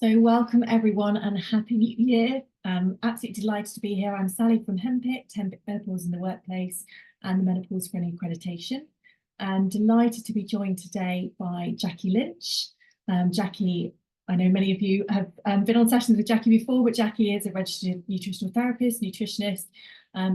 So welcome everyone and happy new year. Absolutely delighted to be here. I'm Sally from Hempic Menopause in the Workplace and the Menopause Friendly Accreditation. And delighted to be joined today by Jackie Lynch. Jackie, I know many of you have been on sessions with Jackie before, but Jackie is a registered nutritional therapist, nutritionist.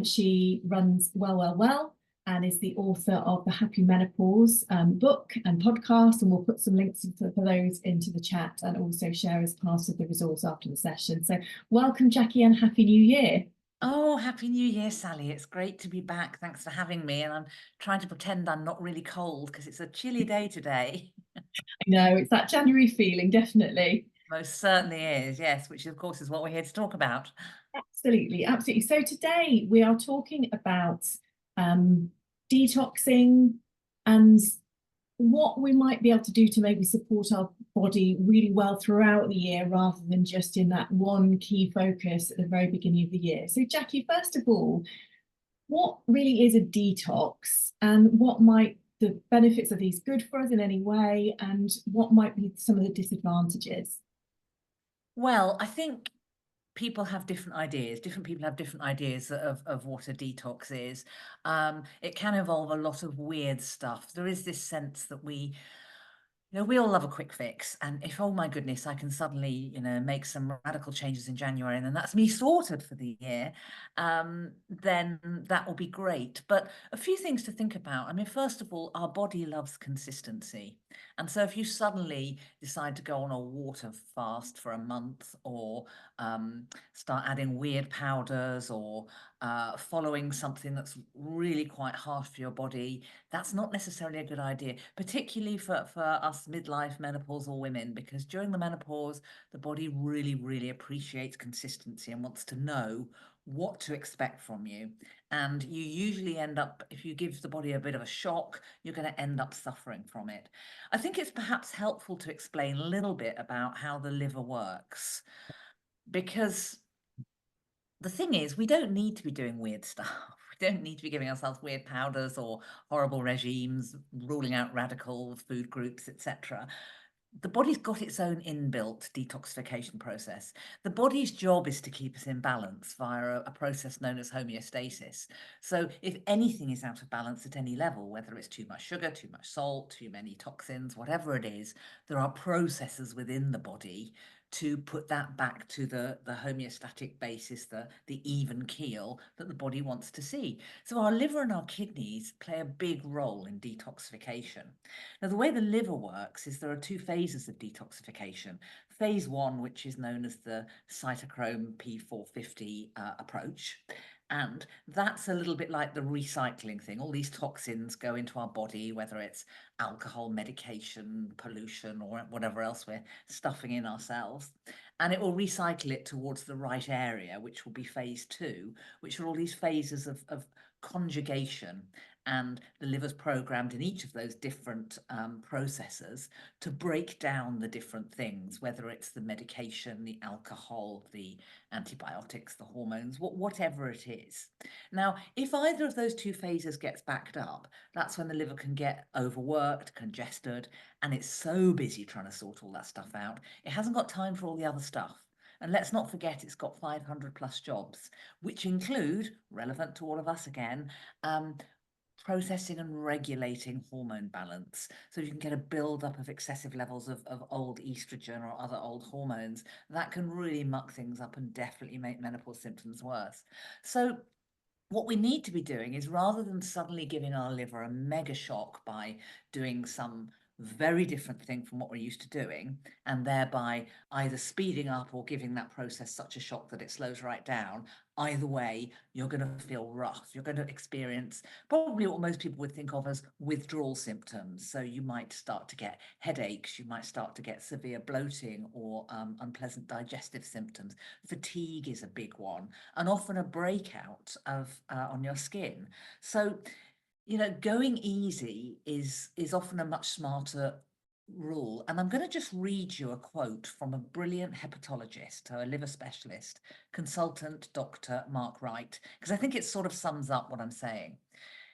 She runs WellWellWell and is the author of the Happy Menopause book and podcast. And we'll put some links for those into the chat and also share as part of the resource after the session. So welcome, Jackie, and Happy New Year. Oh, Happy New Year, Sally. It's great to be back. Thanks for having me. And I'm trying to pretend I'm not really cold because it's a chilly day today. I know, it's that January feeling, definitely. Most certainly is, yes, which of course is what we're here to talk about. Absolutely, absolutely. So today we are talking about detoxing and what we might be able to do to maybe support our body really well throughout the year rather than just in that one key focus at the very beginning of the year. So Jackie, first of all, what really is a detox and what might the benefits of these good for us in any way and what might be some of the disadvantages? Well, I think people have different ideas. Different people have different ideas of what a detox is. It can involve a lot of weird stuff. There is this sense that we all love a quick fix. And if, oh my goodness, I can suddenly, make some radical changes in January and then that's me sorted for the year, then that will be great. But a few things to think about. I mean, first of all, our body loves consistency. And so if you suddenly decide to go on a water fast for a month or start adding weird powders or following something that's really quite harsh for your body, that's not necessarily a good idea, particularly for us midlife menopausal women, because during the menopause, the body really, really appreciates consistency and wants to know what to expect from you. And you usually end up, if you give the body a bit of a shock, you're going to end up suffering from it. I think it's perhaps helpful to explain a little bit about how the liver works, because the thing is, we don't need to be doing weird stuff. We don't need to be giving ourselves weird powders or horrible regimes, ruling out radical food groups, etc. The body's got its own inbuilt detoxification process. The body's job is to keep us in balance via a process known as homeostasis. So if anything is out of balance at any level, whether it's too much sugar, too much salt, too many toxins, whatever it is, there are processes within the body to put that back to the homeostatic basis, the even keel that the body wants to see. So our liver and our kidneys play a big role in detoxification. Now, the way the liver works is there are two phases of detoxification. Phase one, which is known as the cytochrome P450 approach. And that's a little bit like the recycling thing. All these toxins go into our body, whether it's alcohol, medication, pollution, or whatever else we're stuffing in ourselves. And it will recycle it towards the right area, which will be phase two, which are all these phases of conjugation. And the liver's programmed in each of those different processes to break down the different things, whether it's the medication, the alcohol, the antibiotics, the hormones, whatever it is. Now, if either of those two phases gets backed up, that's when the liver can get overworked, congested, and it's so busy trying to sort all that stuff out, it hasn't got time for all the other stuff. And let's not forget it's got 500 plus jobs, which include, relevant to all of us again, processing and regulating hormone balance. So you can get a build-up of excessive levels of old estrogen or other old hormones that can really muck things up and definitely make menopause symptoms worse. So what we need to be doing is, rather than suddenly giving our liver a mega shock by doing some very different thing from what we're used to doing, and thereby either speeding up or giving that process such a shock that it slows right down, either way, you're going to feel rough. You're going to experience probably what most people would think of as withdrawal symptoms. So you might start to get headaches, you might start to get severe bloating or unpleasant digestive symptoms. Fatigue is a big one, and often a breakout of on your skin. So going easy is often a much smarter rule. And I'm going to just read you a quote from a brilliant hepatologist, a liver specialist, consultant, Dr. Mark Wright, because I think it sort of sums up what I'm saying.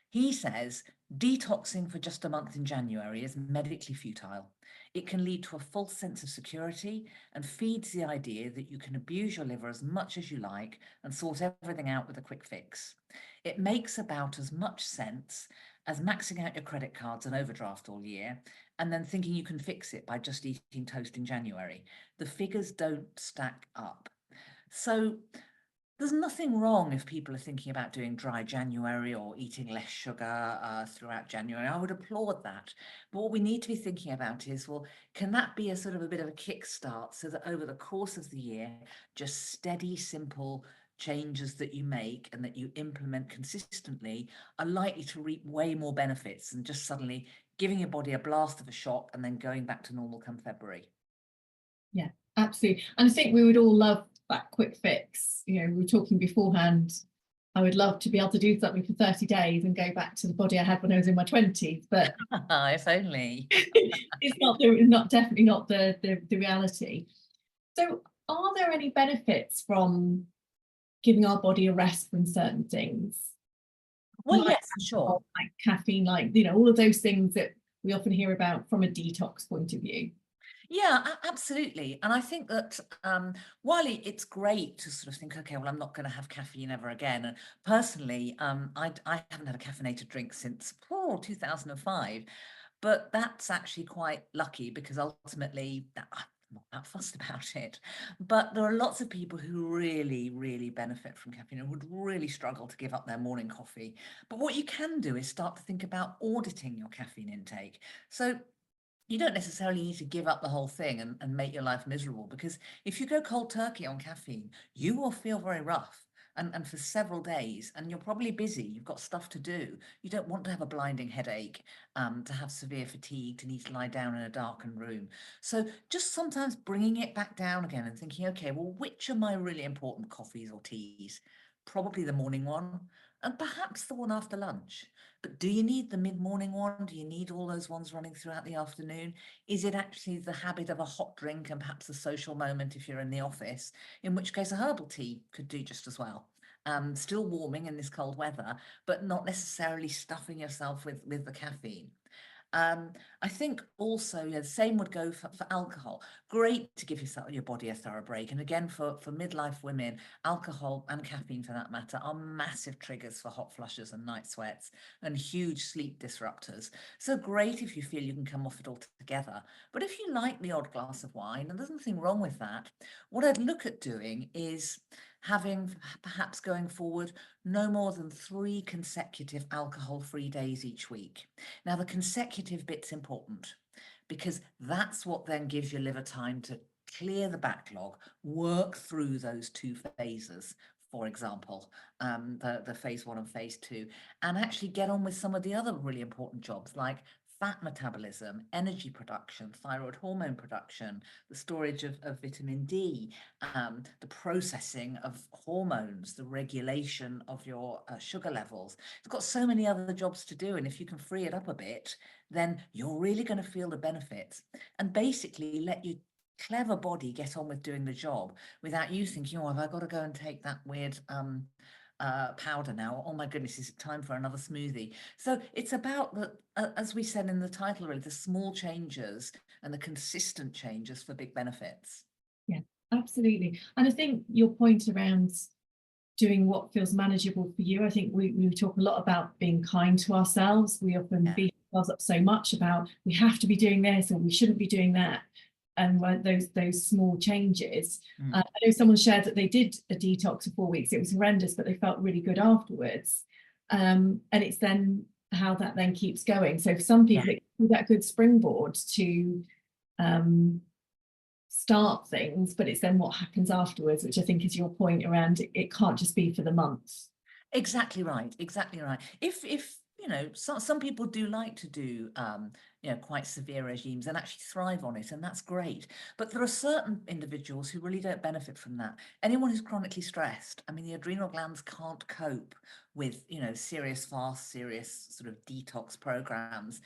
He says, detoxing for just a month in January is medically futile. It can lead to a false sense of security and feeds the idea that you can abuse your liver as much as you like and sort everything out with a quick fix. It makes about as much sense as maxing out your credit cards and overdraft all year and then thinking you can fix it by just eating toast in January. The figures don't stack up. So there's nothing wrong if people are thinking about doing dry January or eating less sugar throughout January. I would applaud that. But what we need to be thinking about is, well, can that be a sort of a bit of a kickstart so that over the course of the year, just steady, simple changes that you make and that you implement consistently are likely to reap way more benefits than just suddenly giving your body a blast of a shock and then going back to normal come February. Yeah, absolutely. And I think we would all love that quick fix. You know, we were talking beforehand, I would love to be able to do something for 30 days and go back to the body I had when I was in my 20s, but If only. it's definitely not the reality. So are there any benefits from giving our body a rest from certain things? Well, Like yes, for sure. alcohol, like caffeine, like, you know, all of those things that we often hear about from a detox point of view. Yeah, absolutely. And I think that while it's great to sort of think, okay, well, I'm not going to have caffeine ever again. And personally, I haven't had a caffeinated drink since 2005, but that's actually quite lucky because ultimately I'm not that fussed about it. But there are lots of people who really, really benefit from caffeine and would really struggle to give up their morning coffee. But what you can do is start to think about auditing your caffeine intake. So you don't necessarily need to give up the whole thing and make your life miserable, because if you go cold turkey on caffeine, you will feel very rough and for several days, and you're probably busy, you've got stuff to do. You don't want to have a blinding headache, to have severe fatigue, to need to lie down in a darkened room. So just sometimes bringing it back down again and thinking, okay, well, which are my really important coffees or teas? Probably the morning one, and perhaps the one after lunch. But do you need the mid-morning one? Do you need all those ones running throughout the afternoon? Is it actually the habit of a hot drink and perhaps a social moment if you're in the office, in which case a herbal tea could do just as well? Still warming in this cold weather, but not necessarily stuffing yourself with the caffeine. I think also, the same would go for alcohol. Great to give your body a thorough break. And again, for midlife women, alcohol and caffeine for that matter are massive triggers for hot flushes and night sweats and huge sleep disruptors. So great if you feel you can come off it all together. But if you like the odd glass of wine, and there's nothing wrong with that, what I'd look at doing is having, perhaps going forward, no more than 3 consecutive alcohol-free days each week. Now, the consecutive bit's important because that's what then gives your liver time to clear the backlog, work through those 2 phases, for example, the phase 1 and phase 2, and actually get on with some of the other really important jobs like fat metabolism, energy production, thyroid hormone production, the storage of vitamin D, the processing of hormones, the regulation of your sugar levels. It's got so many other jobs to do. And if you can free it up a bit, then you're really going to feel the benefits and basically let your clever body get on with doing the job without you thinking, oh, have I got to go and take that weird powder now? Oh my goodness, is it time for another smoothie? So it's about the, as we said in the title, really, the small changes and the consistent changes for big benefits. Yeah, absolutely. And I think your point around doing what feels manageable for you, I think we talk a lot about being kind to ourselves. We often beat ourselves up so much about we have to be doing this or we shouldn't be doing that. And those small changes. I know someone shared that they did a detox for 4 weeks. It was horrendous, but they felt really good afterwards. And it's then how that then keeps going. So for some people, it can be that good springboard to start things, but it's then what happens afterwards, which I think is your point around it can't just be for the month. Exactly right. Exactly right. If you know, some people do like to do you know, quite severe regimes and actually thrive on it, and that's great. But there are certain individuals who really don't benefit from that. Anyone who's chronically stressed, I mean, the adrenal glands can't cope with, you know, serious fast, serious sort of detox programs.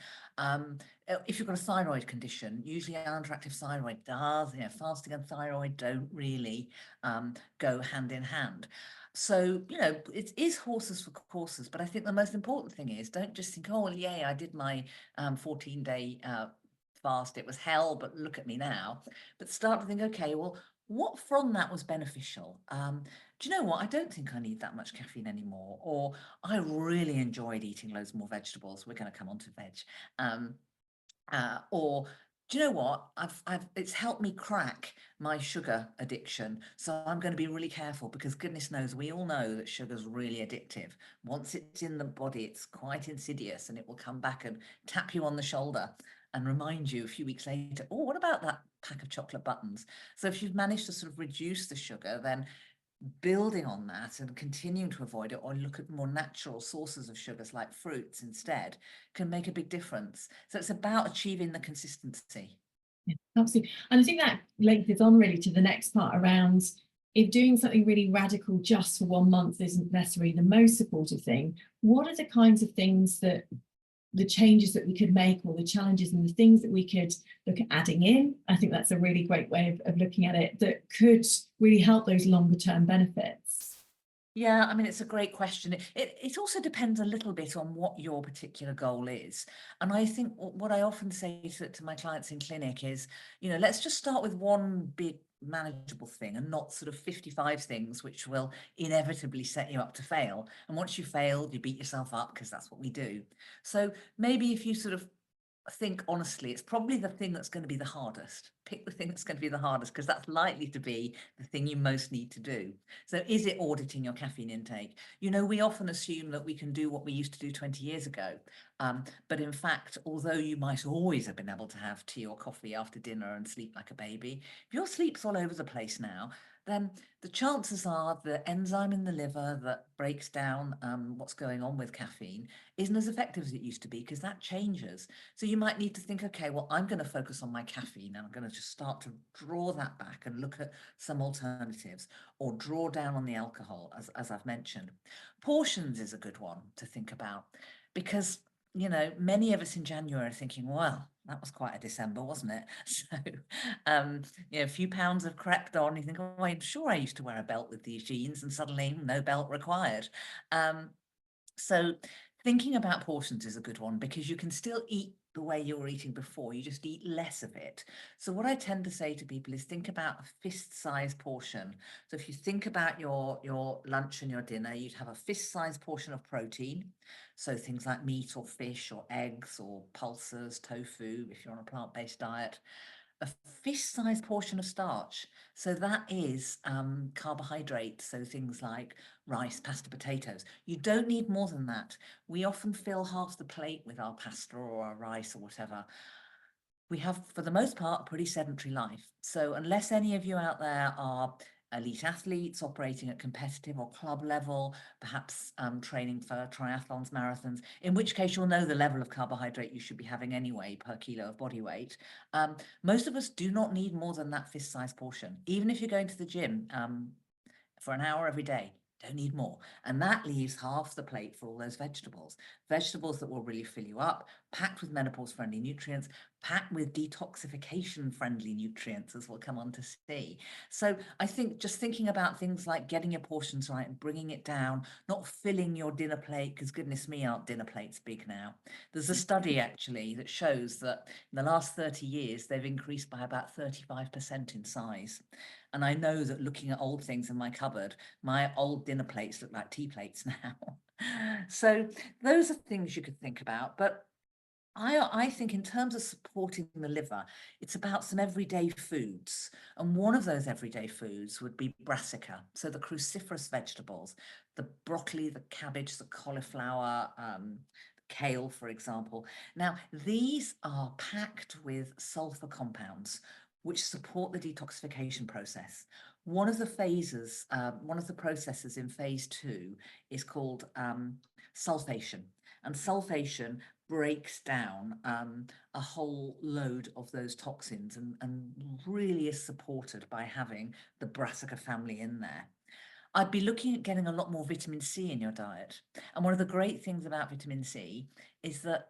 If you've got a thyroid condition, usually an underactive thyroid does, you know, fasting and thyroid don't really go hand in hand. So, you know, it is horses for courses, but I think the most important thing is don't just think, oh, well, yay, I did my 14-day fast, it was hell, but look at me now. But start to think, okay, well, what from that was beneficial? Do you know what? I don't think I need that much caffeine anymore. Or I really enjoyed eating loads more vegetables. We're going to come on to veg. Um, or do you know what? It's helped me crack my sugar addiction. So I'm going to be really careful, because goodness knows, we all know that sugar's really addictive. Once it's in the body, it's quite insidious, and it will come back and tap you on the shoulder and remind you a few weeks later, oh, what about that pack of chocolate buttons? So if you've managed to sort of reduce the sugar, then building on that and continuing to avoid it, or look at more natural sources of sugars like fruits instead, can make a big difference. So it's about achieving the consistency. Yeah, absolutely. And I think that links on really to the next part around, if doing something really radical just for 1 month isn't necessarily the most supportive thing, what are the kinds of things that the changes that we could make, or the challenges and the things that we could look at adding in? I think that's a really great way of looking at it, that could really help those longer term benefits. Yeah, I mean, it's a great question. It also depends a little bit on what your particular goal is. And I think what I often say to my clients in clinic is, let's just start with one big manageable thing, and not sort of 55 things which will inevitably set you up to fail. And once you failed, you beat yourself up, because that's what we do. So maybe if you sort of think honestly, it's probably the thing that's going to be the hardest. Pick the thing that's going to be the hardest, because that's likely to be the thing you most need to do. So is it auditing your caffeine intake? We often assume that we can do what we used to do 20 years ago. But in fact, although you might always have been able to have tea or coffee after dinner and sleep like a baby, if your sleep's all over the place now, then the chances are the enzyme in the liver that breaks down what's going on with caffeine isn't as effective as it used to be, because that changes. So you might need to think, okay, well, I'm going to focus on my caffeine, and I'm going to just start to draw that back and look at some alternatives, or draw down on the alcohol, as I've mentioned. Portions is a good one to think about, because many of us in January are thinking, well, that was quite a December, wasn't it? So, a few pounds have crept on. You think, oh, I'm sure I used to wear a belt with these jeans, and suddenly no belt required. So thinking about portions is a good one, because you can still eat the way you were eating before, you just eat less of it. So what I tend to say to people is, think about a fist-sized portion. So if you think about your lunch and your dinner, you'd have a fist-sized portion of protein. So things like meat or fish or eggs or pulses, tofu, if you're on a plant-based diet. A fist-sized portion of starch. So that is carbohydrate. So things like rice, pasta, potatoes. You don't need more than that. We often fill half the plate with our pasta or our rice or whatever. We have, for the most part, a pretty sedentary life. So unless any of you out there are elite athletes operating at competitive or club level, perhaps training for triathlons, marathons, in which case you'll know the level of carbohydrate you should be having anyway per kilo of body weight. Most of us do not need more than that fist-sized portion. Even if you're going to the gym for an hour every day, don't need more. And that leaves half the plate for all those vegetables that will really fill you up, packed with menopause friendly nutrients, packed with detoxification friendly nutrients, as we'll come on to see. So I think just thinking about things like getting your portions right and bringing it down, not filling your dinner plate, because goodness me, aren't dinner plates big now? There's a study actually that shows that in the last 30 years, they've increased by about 35% in size. And I know that looking at old things in my cupboard, my old dinner plates look like tea plates now. So those are things you could think about. But I think in terms of supporting the liver, it's about some everyday foods. And one of those everyday foods would be brassica. So the cruciferous vegetables, the broccoli, the cabbage, the cauliflower, kale, for example. Now, these are packed with sulfur compounds, which support the detoxification process. One of the phases, one of the processes in phase 2 is called sulfation. And sulfation breaks down a whole load of those toxins, and really is supported by having the brassica family in there. I'd be looking at getting a lot more vitamin C in your diet. And one of the great things about vitamin C is that,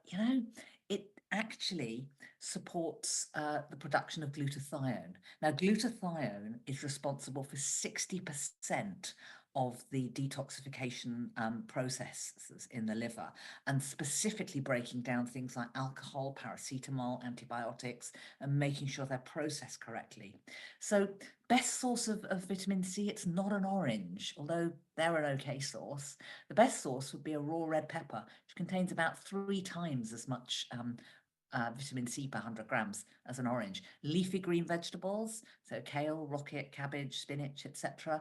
it actually supports the production of glutathione. Now, glutathione is responsible for 60% of the detoxification processes in the liver, and specifically breaking down things like alcohol, paracetamol, antibiotics, and making sure they're processed correctly. So best source of vitamin C, it's not an orange, although they're an okay source. The best source would be a raw red pepper, which contains about 3 times as much vitamin C per 100 grams as an orange. Leafy green vegetables, so kale, rocket, cabbage, spinach, etc.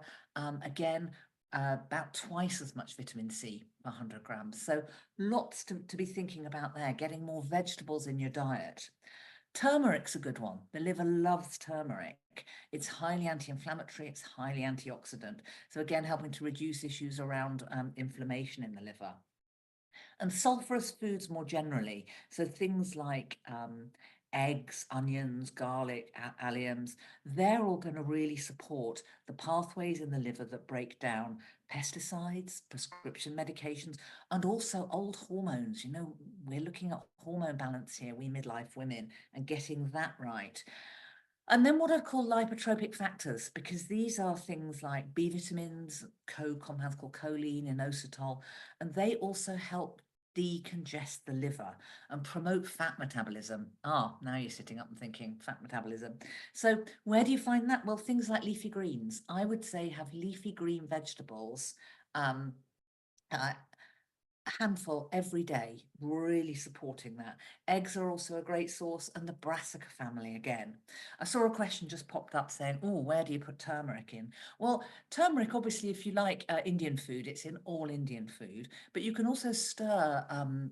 Again, about twice as much vitamin C per 100 grams. So lots to be thinking about there, getting more vegetables in your diet. Turmeric's a good one. The liver loves turmeric. It's highly anti-inflammatory, it's highly antioxidant. So again, helping to reduce issues around inflammation in the liver. And sulfurous foods more generally, so things like eggs, onions, garlic, alliums, they're all going to really support the pathways in the liver that break down pesticides, prescription medications, and also old hormones. You know, we're looking at hormone balance here, we midlife women, and getting that right. And then what I call lipotropic factors, because these are things like B vitamins, compounds called choline, inositol, and they also help decongest the liver and promote fat metabolism. Ah, now you're sitting up and thinking fat metabolism. So where do you find that? Well, things like leafy greens. I would say have leafy green vegetables, uh, a handful every day, really supporting that. Eggs are also a great source, and the brassica family again. I saw a question just popped up saying, oh, where do you put turmeric in? Well, turmeric, obviously, if you like Indian food, it's in all Indian food, but you can also stir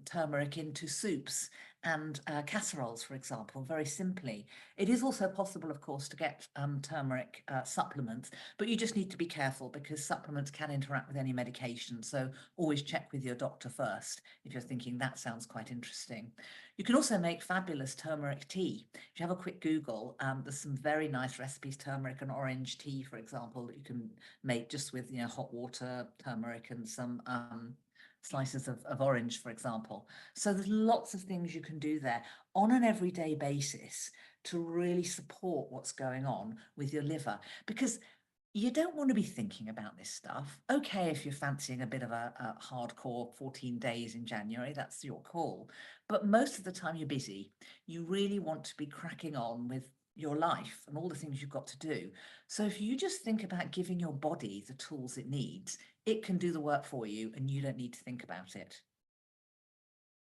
turmeric into soups and casseroles, for example, very simply. It is also possible, of course, to get turmeric supplements, but you just need to be careful because supplements can interact with any medication. So always check with your doctor first if you're thinking that sounds quite interesting. You can also make fabulous turmeric tea. If you have a quick Google, there's some very nice recipes, turmeric and orange tea, for example, that you can make just with, you know, hot water, turmeric, and some slices of orange, for example. So there's lots of things you can do there on an everyday basis to really support what's going on with your liver, because you don't want to be thinking about this stuff. Okay, if you're fancying a bit of a hardcore 14 days in January, that's your call. But most of the time you're busy. You really want to be cracking on with your life and all the things you've got to do. So if you just think about giving your body the tools it needs, it can do the work for you and you don't need to think about it.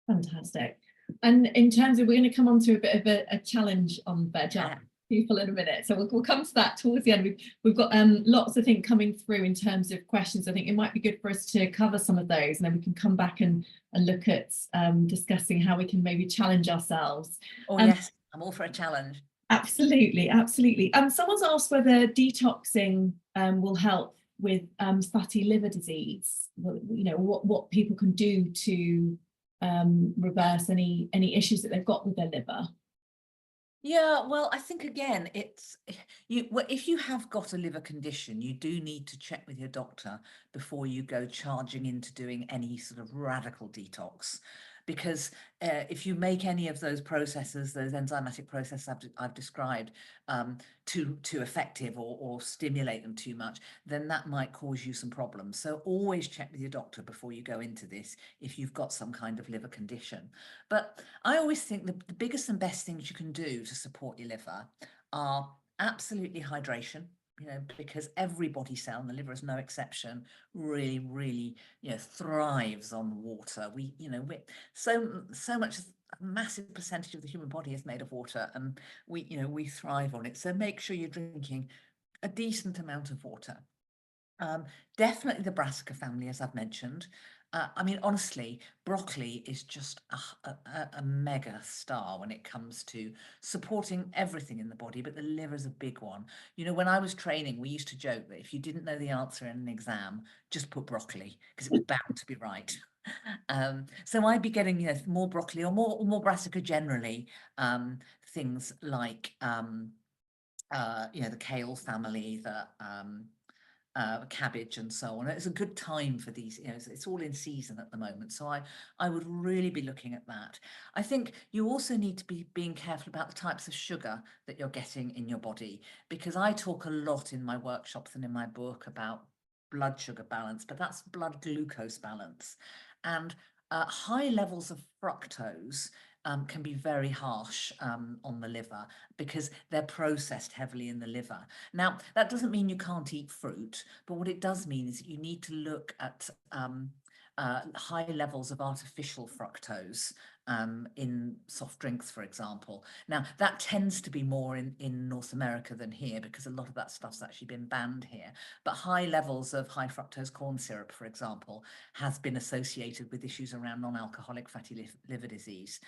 Fantastic. And in terms of, we're going to come on to a bit of a challenge on veg people in a minute, so we'll come to that towards the end. We've got lots, I think, coming through in terms of questions. I think it might be good for us to cover some of those, and then we can come back and look at discussing how we can maybe challenge ourselves. Oh yes, I'm all for a challenge. Absolutely, absolutely. Someone's asked whether detoxing will help with fatty liver disease. You know, what people can do to reverse any issues that they've got with their liver. Yeah, well, I think again, it's if you have got a liver condition, you do need to check with your doctor before you go charging into doing any sort of radical detox. Because if you make any of those processes, those enzymatic processes I've described, too effective or stimulate them too much, then that might cause you some problems. So always check with your doctor before you go into this if you've got some kind of liver condition. But I always think the biggest and best things you can do to support your liver are absolutely hydration. You know, because every body cell, and the liver is no exception, really, you know, thrives on water. We, you know, so much, a massive percentage of the human body is made of water, and we, you know, we thrive on it. So make sure you're drinking a decent amount of water. Definitely the brassica family, as I've mentioned. I mean, honestly, broccoli is just a mega star when it comes to supporting everything in the body, but the liver is a big one. You know, when I was training, we used to joke that if you didn't know the answer in an exam, just put broccoli because it was bound to be right. So I'd be getting, you know, more broccoli or more brassica generally. Things like you know, the kale family, the cabbage and so on. It's a good time for these, you know, it's all in season at the moment. So I would really be looking at that. I think you also need to be being careful about the types of sugar that you're getting in your body, because I talk a lot in my workshops and in my book about blood sugar balance, but that's blood glucose balance. And high levels of fructose can be very harsh on the liver because they're processed heavily in the liver. Now, that doesn't mean you can't eat fruit, but what it does mean is that you need to look at high levels of artificial fructose in soft drinks, for example. Now, that tends to be more in North America than here because a lot of that stuff's actually been banned here. But high levels of high fructose corn syrup, for example, has been associated with issues around non-alcoholic fatty liver disease.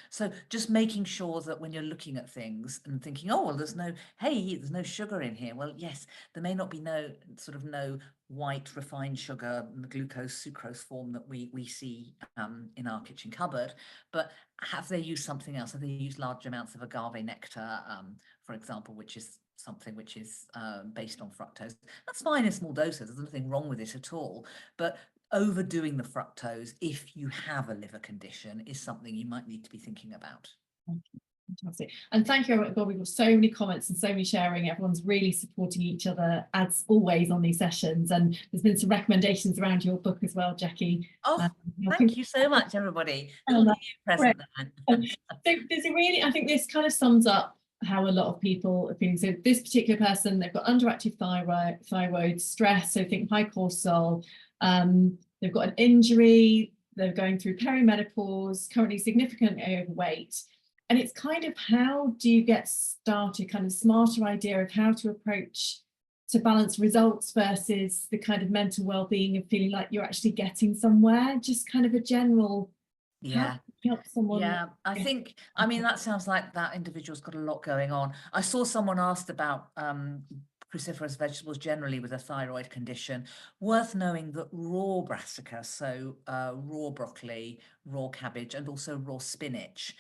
So just making sure that when you're looking at things and thinking, oh, well, there's no sugar in here. Well, yes, there may not be no white refined sugar, the glucose, sucrose form that we see in our kitchen cupboard, but have they used something else? Have they used large amounts of agave nectar, for example, which is something which is based on fructose? That's fine in small doses. There's nothing wrong with it at all. But overdoing the fructose, if you have a liver condition, is something you might need to be thinking about. Fantastic. And thank you. God, we've got so many comments and so many sharing. Everyone's really supporting each other as always on these sessions. And there's been some recommendations around your book as well, Jackie. Oh, thank you so much, everybody. Little new present there. So there's a really, I think this kind of sums up how a lot of people are feeling. So this particular person, they've got underactive thyroid, stress, so think high cortisol, they've got an injury, they're going through perimenopause, currently significantly overweight. And it's kind of, how do you get started, kind of smarter idea of how to approach to balance results versus the kind of mental well-being of feeling like you're actually getting somewhere, just kind of a general, yeah, help someone. Yeah, I think, I mean, that sounds like that individual's got a lot going on. I saw someone asked about cruciferous vegetables generally with a thyroid condition. Worth knowing that raw brassica, so raw broccoli, raw cabbage, and also raw spinach,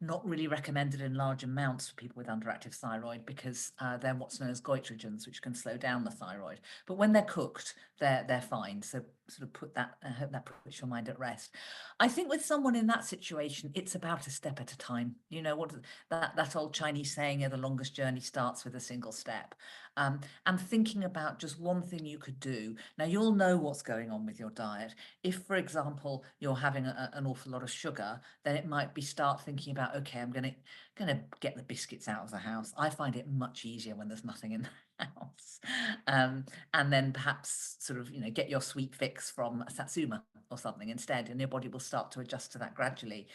not really recommended in large amounts for people with underactive thyroid because they're what's known as goitrogens, which can slow down the thyroid. But when they're cooked, they're fine. So sort of put that, I hope that puts your mind at rest. I think with someone in that situation, it's about a step at a time. You know, what that old Chinese saying, the longest journey starts with a single step. And thinking about just one thing you could do. Now, you'll know what's going on with your diet. If, for example, you're having an awful lot of sugar, then it might be start thinking about, okay, I'm going to get the biscuits out of the house. I find it much easier when there's nothing in the house. And then perhaps sort of, get your sweet fix from a Satsuma or something instead, and your body will start to adjust to that gradually.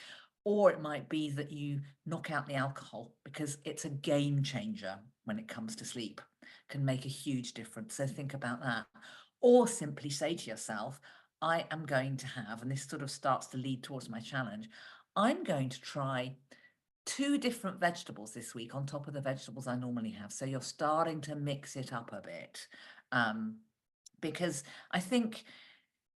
Or it might be that you knock out the alcohol because it's a game changer when it comes to sleep, can make a huge difference. So think about that. Or simply say to yourself, I am going to have, and this sort of starts to lead towards my challenge, I'm going to try 2 different vegetables this week on top of the vegetables I normally have. So you're starting to mix it up a bit. Because I think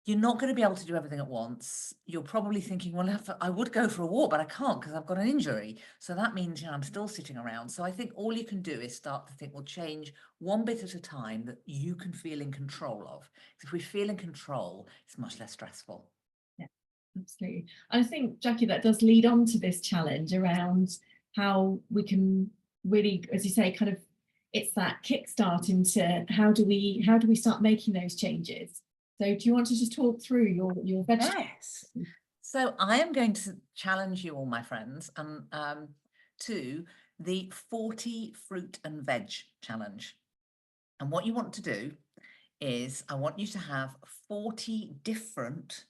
you're not going to be able to do everything at once. You're probably thinking, well, I would go for a walk, but I can't because I've got an injury. So that means, I'm still sitting around. So I think all you can do is start to think, well, change one bit at a time that you can feel in control of. If we feel in control, it's much less stressful. Yeah, absolutely. I think, Jackie, that does lead on to this challenge around how we can really, as you say, kind of, it's that kickstart into how do we start making those changes. So do you want to just talk through your vegetables? Yes. So I am going to challenge you all, my friends, to the 40 fruit and veg challenge. And what you want to do is I want you to have 40 different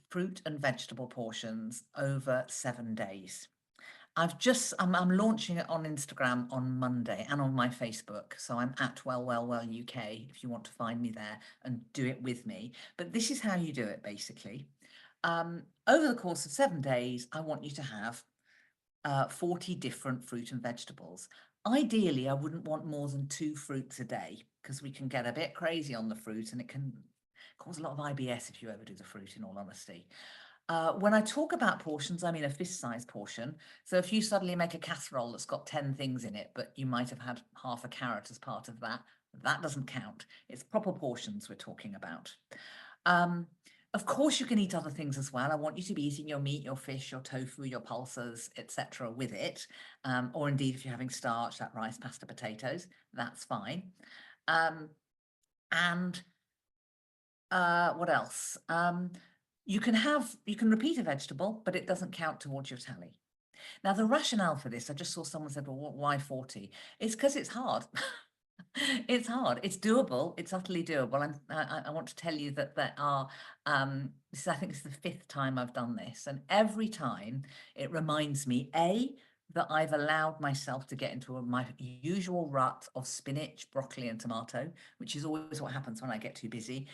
fruit and vegetable portions over 7 days. I'm launching it on Instagram on Monday and on my Facebook. So I'm at WellWellWell UK if you want to find me there and do it with me. But this is how you do it, basically. Over the course of 7 days, I want you to have 40 different fruit and vegetables. Ideally, I wouldn't want more than 2 fruits a day because we can get a bit crazy on the fruit and it can cause a lot of IBS if you overdo the fruit, in all honesty. When I talk about portions, I mean a fist-sized portion. So if you suddenly make a casserole that's got 10 things in it, but you might have had half a carrot as part of that, that doesn't count. It's proper portions we're talking about. Of course, you can eat other things as well. I want you to be eating your meat, your fish, your tofu, your pulses, etc. with it. Or indeed, if you're having starch, that rice, pasta, potatoes, that's fine. And what else? You can repeat a vegetable, but it doesn't count towards your tally. Now, the rationale for this, I just saw someone said, well, why 40? It's because it's hard. It's hard. It's doable. It's utterly doable. And I want to tell you that there are, I think it's the 5th time I've done this. And every time it reminds me, A, that I've allowed myself to get into my usual rut of spinach, broccoli and tomato, which is always what happens when I get too busy.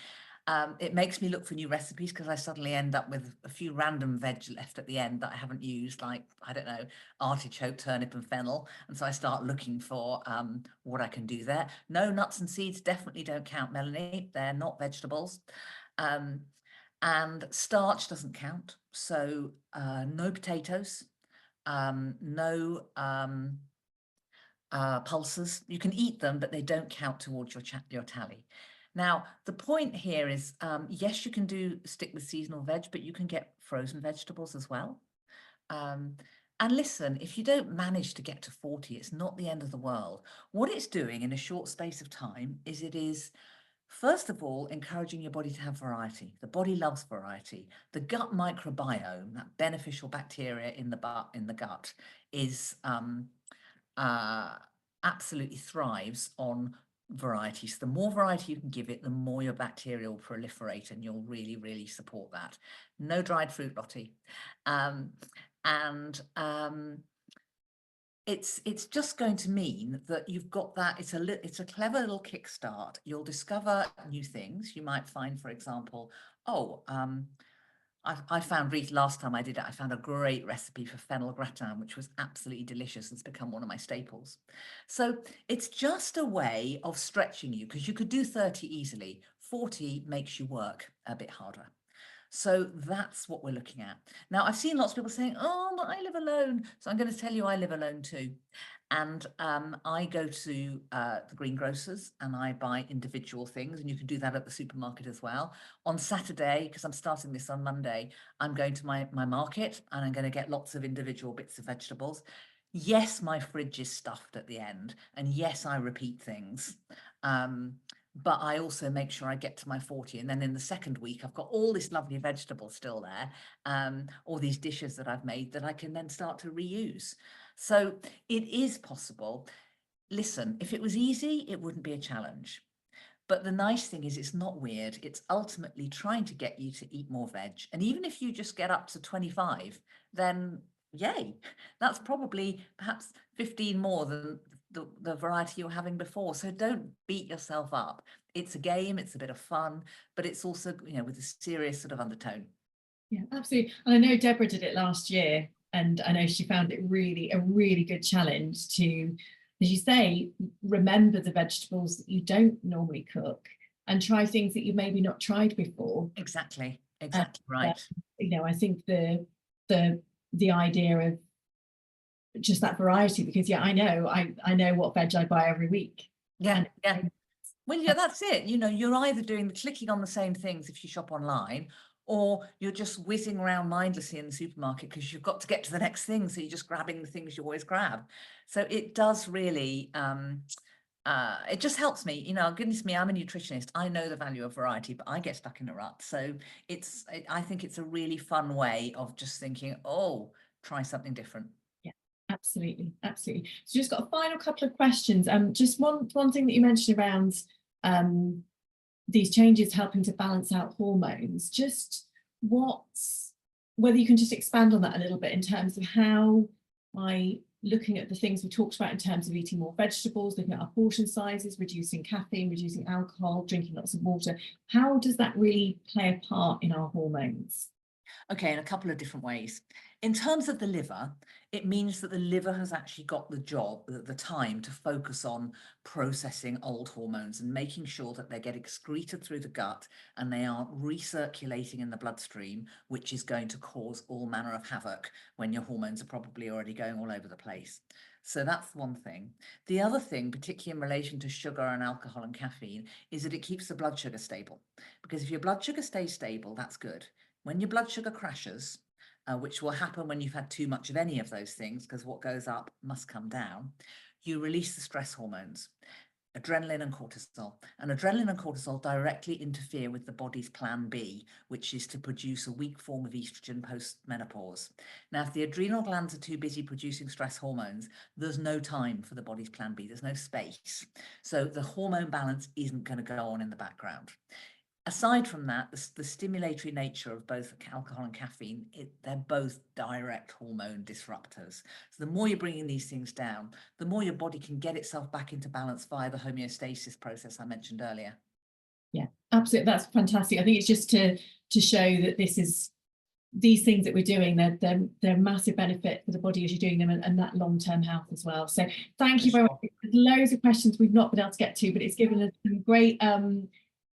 It makes me look for new recipes because I suddenly end up with a few random veg left at the end that I haven't used, like, I don't know, artichoke, turnip and fennel. And so I start looking for what I can do there. No, nuts and seeds definitely don't count, Melanie. They're not vegetables. And starch doesn't count. So no potatoes, no pulses. You can eat them, but they don't count towards your tally. Now, the point here is, yes, you can stick with seasonal veg, but you can get frozen vegetables as well. And listen, if you don't manage to get to 40, it's not the end of the world. What it's doing in a short space of time is it is, first of all, encouraging your body to have variety. The body loves variety. The gut microbiome, that beneficial bacteria in the gut, is absolutely thrives on variety. So the more variety you can give it, the more your bacteria will proliferate, and you'll really, really support that. No dried fruit, Lottie. It's just going to mean that you've got that. It's a clever little kickstart. You'll discover new things. You might find, for example, I found last time I did it, I found a great recipe for fennel gratin, which was absolutely delicious. It's become one of my staples. So it's just a way of stretching you, because you could do 30 easily. 40 makes you work a bit harder. So that's what we're looking at. Now, I've seen lots of people saying, oh, but I live alone. So I'm going to tell you I live alone too. And I go to the greengrocers and I buy individual things, and you can do that at the supermarket as well. On Saturday, because I'm starting this on Monday, I'm going to my market and I'm going to get lots of individual bits of vegetables. Yes, my fridge is stuffed at the end, and yes, I repeat things. But I also make sure I get to my 40. And then in the second week, I've got all this lovely vegetable still there, all these dishes that I've made that I can then start to reuse. So it is possible. Listen, if it was easy, it wouldn't be a challenge. But the nice thing is it's not weird. It's ultimately trying to get you to eat more veg. And even if you just get up to 25, then yay, that's probably perhaps 15 more than the variety you're having before. So don't beat yourself up. It's a game, it's a bit of fun, but it's also, with a serious sort of undertone. Yeah, absolutely. And I know Deborah did it last year, and I know she found it a really good challenge to, as you say, remember the vegetables that you don't normally cook and try things that you've maybe not tried before. Exactly right. I think the idea of just that variety, because I know what veg I buy every week. Yeah. Well, yeah, that's it. You're either doing the clicking on the same things if you shop online, or you're just whizzing around mindlessly in the supermarket because you've got to get to the next thing. So you're just grabbing the things you always grab. So it does really, it just helps me. Goodness me, I'm a nutritionist. I know the value of variety, but I get stuck in a rut. So I think it's a really fun way of just thinking, oh, try something different. Absolutely. So just got a final couple of questions. Just one thing that you mentioned around these changes helping to balance out hormones. Just whether you can just expand on that a little bit in terms of how, by looking at the things we talked about in terms of eating more vegetables, looking at our portion sizes, reducing caffeine, reducing alcohol, drinking lots of water, how does that really play a part in our hormones? Okay, in a couple of different ways. In terms of the liver, it means that the liver has actually got the time to focus on processing old hormones and making sure that they get excreted through the gut and they aren't recirculating in the bloodstream, which is going to cause all manner of havoc when your hormones are probably already going all over the place. So that's one thing. The other thing, particularly in relation to sugar and alcohol and caffeine, is that it keeps the blood sugar stable. Because if your blood sugar stays stable, that's good. When your blood sugar crashes, which will happen when you've had too much of any of those things, because what goes up must come down, you release the stress hormones. adrenaline and cortisol. And adrenaline and cortisol directly interfere with the body's plan B, which is to produce a weak form of estrogen post-menopause. Now, if the adrenal glands are too busy producing stress hormones, there's no time for the body's plan B. There's no space. So the hormone balance isn't going to go on in the background. Aside from that, the stimulatory nature of both alcohol and caffeine, they're both direct hormone disruptors. So the more you're bringing these things down, the more your body can get itself back into balance via the homeostasis process I mentioned earlier. Yeah, absolutely. That's fantastic. I think it's just to show that these things that we're doing, they're massive benefit for the body as you're doing them, and that long-term health as well. So thank you very much. There's loads of questions we've not been able to get to, but it's given us some great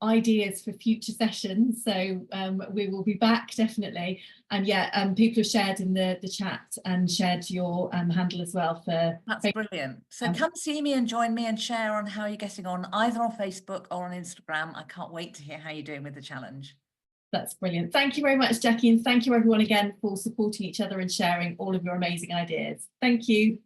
ideas for future sessions. So we will be back definitely. And yeah, people have shared in the chat and shared your handle as well for. That's brilliant. So come see me and join me and share on how you're getting on, either on Facebook or on Instagram. I can't wait to hear how you're doing with the challenge. That's brilliant. Thank you very much, Jackie, and thank you everyone again for supporting each other and sharing all of your amazing ideas. Thank you.